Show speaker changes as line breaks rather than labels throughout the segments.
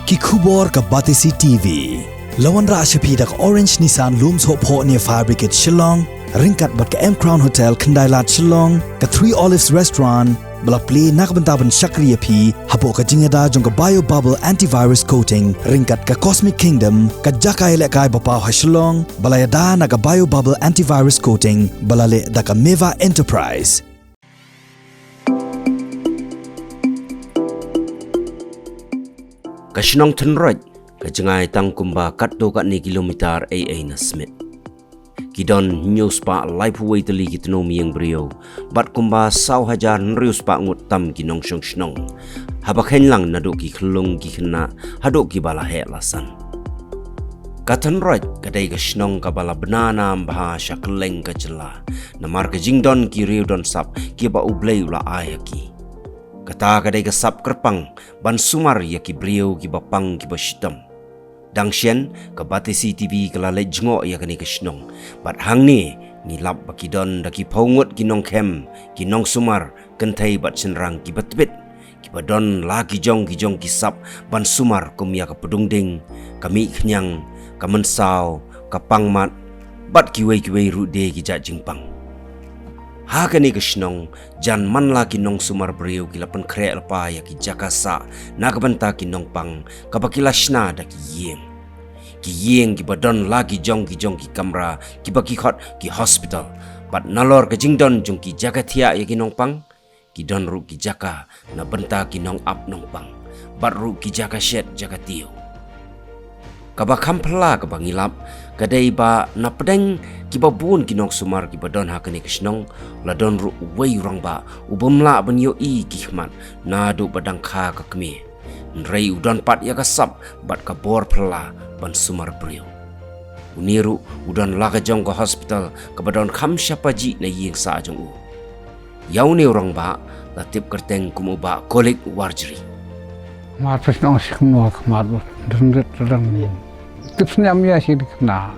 Kikubor ka Batisi TV. Lawan ra asyapi dak Orange Nissan Looms Hope Ho near Fire Brigade Shillong, ringkat bat ka M Crown Hotel Kendailat Shillong, ka Three Olives Restaurant, balak play nakabentaban Shakriya P, hapo ka jingada jong ka Bio Bubble Antivirus Coating, ringkat ka Cosmic Kingdom, ka Jakay Lekay Bapaw ha Shillong, balayada na ka Bio Bubble Antivirus Coating, balale da ka Meva Enterprise.
Ka Shnong Thynroit, ka jengay tang kumba katdo ka ni kilometer AA na Smith. Kidon news pa live way tali kitno miyang brio, bat kumba saw hajar news pa ngut tam kinong Shnong. Habakhen lang nado ki klong ki khna, hado ki bala he lasan. Ka Thynroit kadai ka Shnong ka bala banana bah shakleng ka jela, namar ka jingdon ki riu don sap ki ba ublay ula ayaki. Kata kadai ka sap kerpang ban sumar ya ki brio ki bapang ki bashitam. Dangsien ka Batisi TV ka lalai jengo ya kani ka Shnong. Bat hang ni ngilap bakidon da ki paungut ki Nongkem ki Nongsumar kentai bat senrang ki batbit. Ki badon la ki jong ki sap ban sumar kumia ka pedungding kami kenyang ka mensau ka pangmat bat ki wei rude ki ja jingpang. Hakani ka Shnong jan man la ki Nongsumar brio ki lapan kre alpa ya ki jakasa na kabanta ki Nongpang kapakilashna da ki yeng ki badon la ki jong ki kamra ki baki khot ki hospital bat nalor ka jingdon jong ki jagathia ya ki Nongpang ki don ru ki jaka na banta ki Nong up Nongpang bat ru ki jaka shet jagatio kaba kampla kaba ngilap kadai ba na pedeng ki babun ki Nongsumar ki badon hakani ka Shnong la don ru wei rang ba ubamla ban Ïohi ki Khmat na do badang kha ka kmi Hynrei udon pat ya ka sap bat ka bor phla ban sumar brio uniru udon la ka jong ka hospital ka badon kham syapaji na yeng sa jong u yauni rang ba la tip kerteng kumu ba kolik warjri
mat Shnong sikno Khmat dendang tipsnya amya sih dikena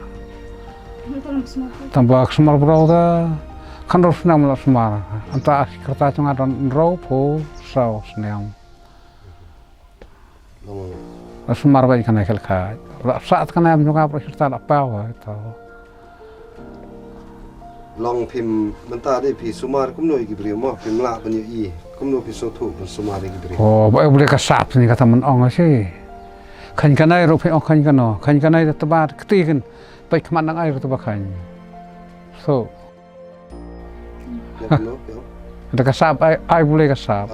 tambah semar berada kan harus nampak semar antara kertas yang ada ropo saus neam semar baik kan ekal kaj saat kan am juga perserta apa itu
long pim mentah deh pi sumar kumno iki beri mah pim la ban Ïohi kumno pi sotu ban sumar iki beri
oh boleh kasap ni kata menong sih kan kanai ropi kan kanai tebat ketikan baik Khmat nang air tebat kan so ada kasap ai boleh kasap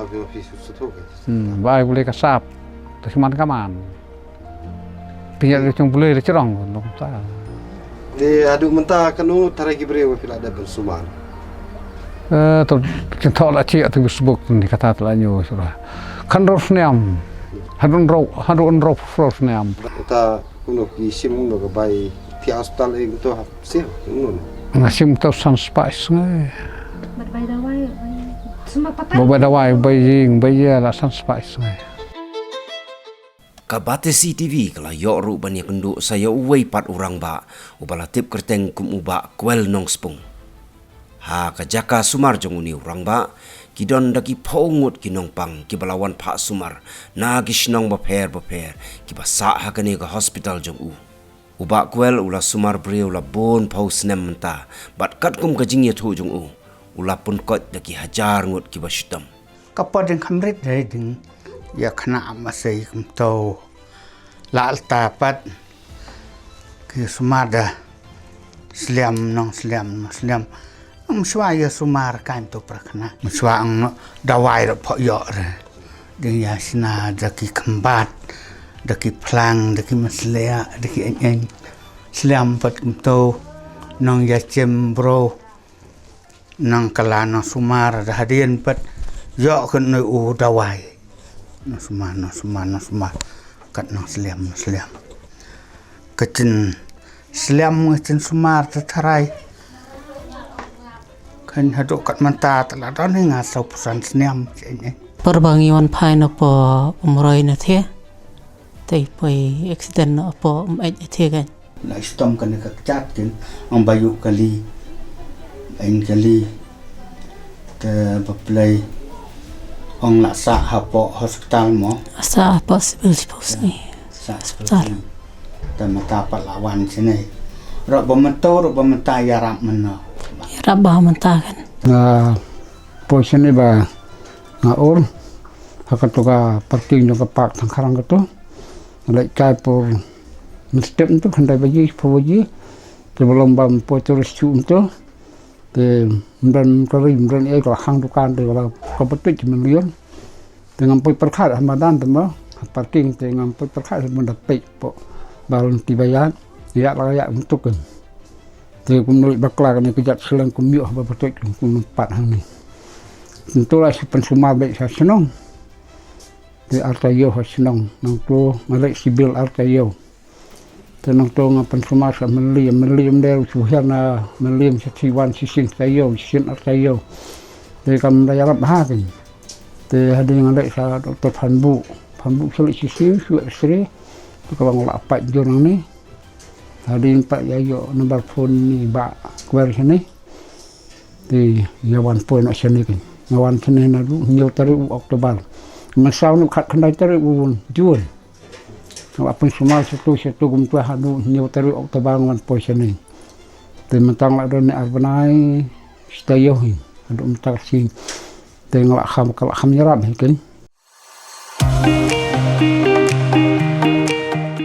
ai boleh kasap terus kaman pinjat dia boleh dia cerong dong ta
di adu mentah kanu tarai gibre wa pila ada sumar
tu kita lah cik tu Facebook ni kata telanyo surah kan rosniam hadun row frost neam
ta kuno ki sim no ga bai ti hospital ing to sim no
ngasim to san spice ngai
bai dawai semua pakai
bai dawai bai ya la san spice ngai
ka Batisi TV kala yo ru ban ya kendu saya uwei pat urang ba ubala tip kerteng kum uba kwel Nongspung ha ka jaka sumar jong uni urang ba kidon daki paungut ki Nongpang ki balawan pak sumar na ki Shnong baper ki basa hakani ka hospital jong u uba kwel ula sumar brio la bon paus nem menta bat kat kum ka jingye thu jong u ula pun kot daki hajar ngut ki bashitam
kapodeng kamrit dai ding ya khna masai kum to la alta pat ki sumada sliam Mswa ya sumar kan to prakna mswa ang dawai ro pho yo re ding ya sina daki kembat daki plang daki maslea daki eng slam pat to nong ya cembro nang kalana sumar hadian pat yo kan no u dawai no sumar kat nong slam kecin slam kecin sumar tertarai kan hadok kat manta telah don hingga saupusan seniam ini.
Perbangiwan pai na po umroy na the, tay po accident na po the kan.
Na istom kan kat kan, ang bayu kali, ain kali, te baplay, ang nasa hapo hospital mo.
Sa possible ni.
seperti dan mata pahlawan sini rak bermentar ya rap mana
Ya rabah mentah kan.
Posisi ni ba ngaur hakatuka parking jo kapak tangkarang itu mulai cai po step itu handai bagi poji sebelum bam po turis itu te dan kerim kalau hang dukan te kalau kebetul milion dengan po perkara Ramadan temo parking dengan po perkara mendapat po balon tibayan ya layak untuk kan te kumul bakla kan kejat selang kumyuh ba betul kumpat hang ni tentulah si pensumar baik sa Shnong di artayo ha Shnong nang tu malai sibil artayo tenang tu ngapan sumar sa melim der suhana melim sa siwan sisin tayo sin artayo de kam dayarap hakin te hadi ngalai sa Dr. Phanbu sulit sisin su X-ray tu kabang la apa jorang ni hadi pak yayo nomor phone ni ba kwer sini di yawan phone nak sini kan ngawan sini na du nhiều tarik Oktober masau nu khat khandai tarik Jun apa semua satu gum tu hadu nhiều tarik Oktober ngawan po sini te mentang la don arbanai Ïohi adu mentak si te ngala kham nyarap kan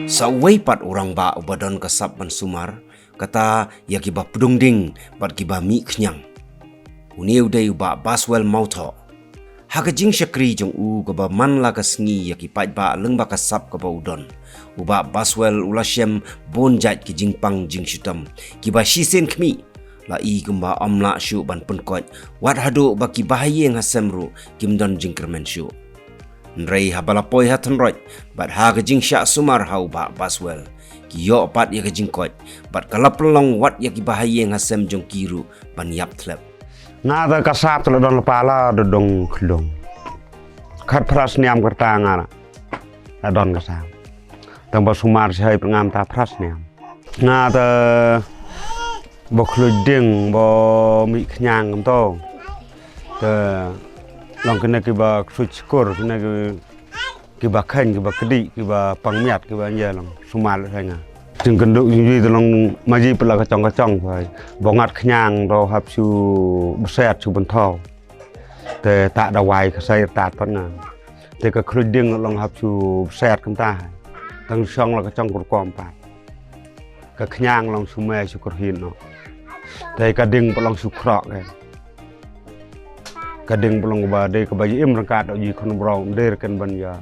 Sawai pat orang ba ubadon kasap Nongsumar kata ya kiba pedung ding bat kiba mi knyang. Uni udai uba baswel mauto. Haka jing syakri jong gaba man la kasngi ya ki pat ba leng ba kasap kaba udon. Uba baswel ulasyem bonjat ki jing pang jing syutam. Kiba shisen kmi la i gumba amla syu ban penkot wat hadu ba ki bahayeng hasemru kimdon jing kermen syu. Hynrei habalapoi ha Thynroit bat ha gajing syak sumar hau ba baswel ki yo pat ya gajing kot bat kalap long wat ya ki bahayeng hasem jong kiru ban yap thlep
na ta kasap tu don pala dong khlong khat pras niam kerta ngara don kasap tang ba sumar sai pengam ta pras niam na ta bo khluding bo mi khnyang to ta long kena kiba khuchkur kena kiba khan kiba kedi kiba pangmiat kiba nya long sumal thanga ting kenduk yi long maji pela kacong phai bongat khnyang do hap su beset su bentau te tak dawai khasai tat pana te ka khluding long hap su beset kamta tang song la kacong kurkom pa ka khnyang long sume su kurhin no te ka ding pelong su krok kan kadang belum ba de ka bayi im rangkat yi khon brong de kan ban ya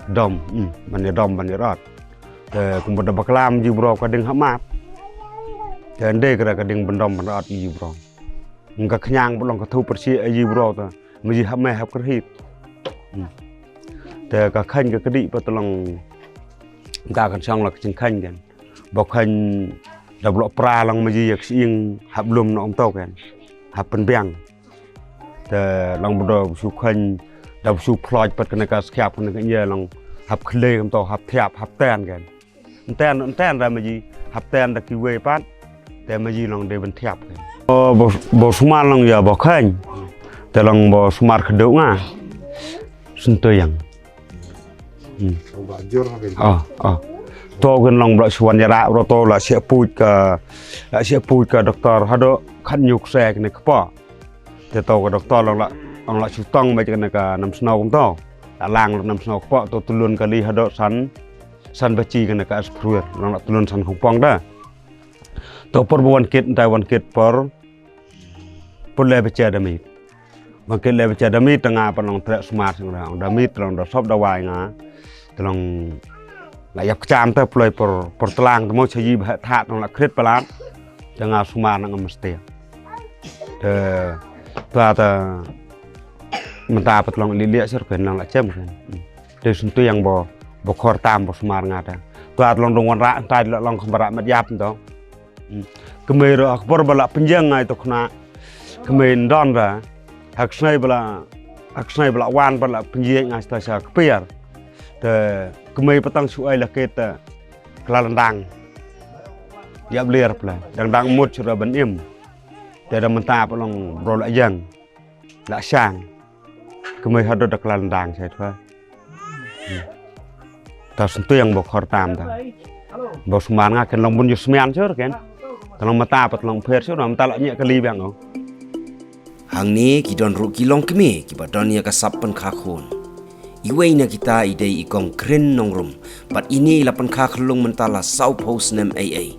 dom ban ya rat te kum bada baklam ji bro kadang Khmat te de ka kadang bandom ban rat yi bro ngka khnyang belum ka thu persi yi bro ta mi hap me hap kerhit te ka khan ka kedi patolong ka kan song la chin khan kan bo khan da blo pra lang mi yak sing hap lum no om to kan hap pen biangแต่ลองบดสุขันดับสุพลอยปัดกันในการสแคปคนกันเยอะลองหับเคลคำต่อหับแทบหับแตนกันแตนอะไรมาจีหับแตนตะกี้เวปัดแต่มาจีลองเดินแทบกันบสมาลองอย่าบอกขันแต่ลองบสมาขดุง่ะสุนทรยังโตกันลองบสวรรยาระเราโตละเสียพูดกับดร.ฮัดขันยุกแสกในกระป๋อแต่โตกับดร.ลองละชุดต้องไปกันในการนำสนองของโตล่างนำสนองเพราะตัวตุลุนกันลีฮัดสันไปจีกันในการสปรูร์ลองละตุลุนสันของปองได้ตัวปรบวันเกตแต่วันเกตปรเลไปเจอดามิดวันเกตเลไปเจอดามิดต่างงานปลองเตะสมาร์ทของเราดามิดลองดชอบดาวายงาแต่ลองละยักจามแต่ปล่อยปรตลางตัวมชยีบธาตุลองละคริสปลาดต่างงานสมาร์ทนั่งมันสเตียตัวแต่มันตาปลองเลี้ยสุดเป็นลองละเชื่อมกันโดยส่วนตัวยังบ่คอร์ตามบ่สมาร์ทงาตัวลองดงวันระตายลองคำประมัดยับตัวก็ไม่รู้ขบวนบลาเป็นยังไงตัวขณะก็ไม่ดอนละหักไส้บลาวานบลาเป็นยังไงตัวชาเปียร์แต่ก็ไม่ประตั้งช่วยละเกตกลาดังยับเลียร์เลยดังมุดชุดบันอิ่มแต่ดมันตาปลองรอละยังละช่างก็ไม่ฮัดดกลาดังใช่ไหม ta sentuh yang bokor tam ta bok sumar nga ken long bun yusmian chur ken long mata pat long pher chur nam ta la nye kali bang o
hang ni kidon ru kilong kemi kibadon ya kasap pen khakun iwei na kita idei ikong kren nongrum bat ini lapan kha khlung mentala south house nem AA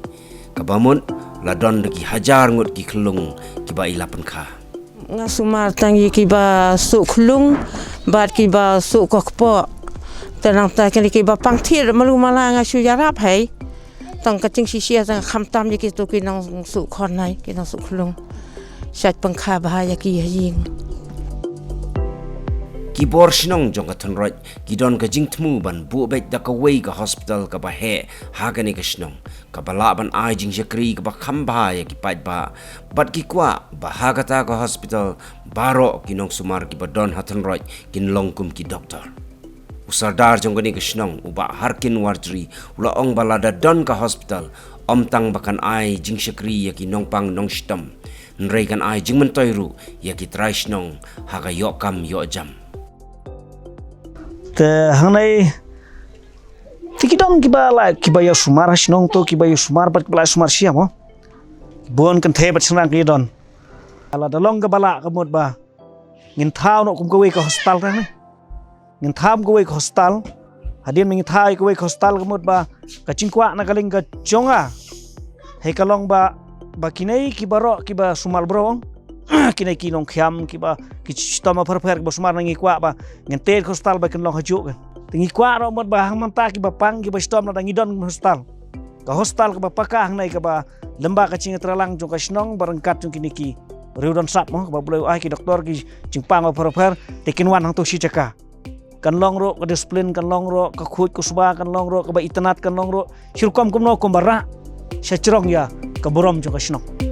kabamun ladon deki hajar ngut ki khlung kiba ilapan kha
Nongsumar tangi kiba su khlung bat kiba su kokpo tenang ta kali kiba pangthir malu malanga su yarap hai tang kaching sisia tang khamtam ye ki to ki nong su khon nai ki nong su khlung sat pangkha bahaya ki ying
Kibor Shnong jong ka Thynroit kidon ka jing tmu ban bu bet da ka wei ka hospital ka ba he ha ka ni ka Shnong ka bala ban ai jing jakri ka ba khamba ya ki pait ba bat ki kwa ba ha ka ta ka hospital baro ki Nongsumar ki ba don ha Thynroit kin longkum ki doctor usardar jong ka ni ka Shnong uba harkin warjri ula ong bala da don ka hospital om tang bakan ai jing jakri ya ki nongpang nongstam Hynrei kan ai jing mentoiru ya ki trai Shnong ha ka yo kam yo jam
te hanai tikidon kiba la kiba ya sumar Shnong to kiba ya sumar bat kiba sumar sia mo bon kan the bat senang kidon ala dalong ka bala kamut ba ngin thau no kum ka we ka hospital kan ngin tham ka we ka hospital hadin ming thai ka we ka hospital kamut ba ka chingkwa na kaling ka jonga he kalong ba kinai kiba ro kiba sumal bro kinai kinong khiam kiba ki stoma perper ba sumar ngi kwa ba ngente hostal ba kan long hajuk kan tingi kwa ro mod ba hang manta ki ba pang ki ba stom na ngi don hostal ka hostal ka ba pakah nai ka ba lemba ka cing tralang jong ka Shnong barangkat jong kini ki riudon sap mo ba boleh ai ki doktor ki cing pang ba perper tekin wan hang to si caka kan long ro ka disiplin kan long ro ka khut ku suba kan long ro ka ba itanat kan long ro shirkom kum no kum bara syacrong ya ka borom jong ka Shnong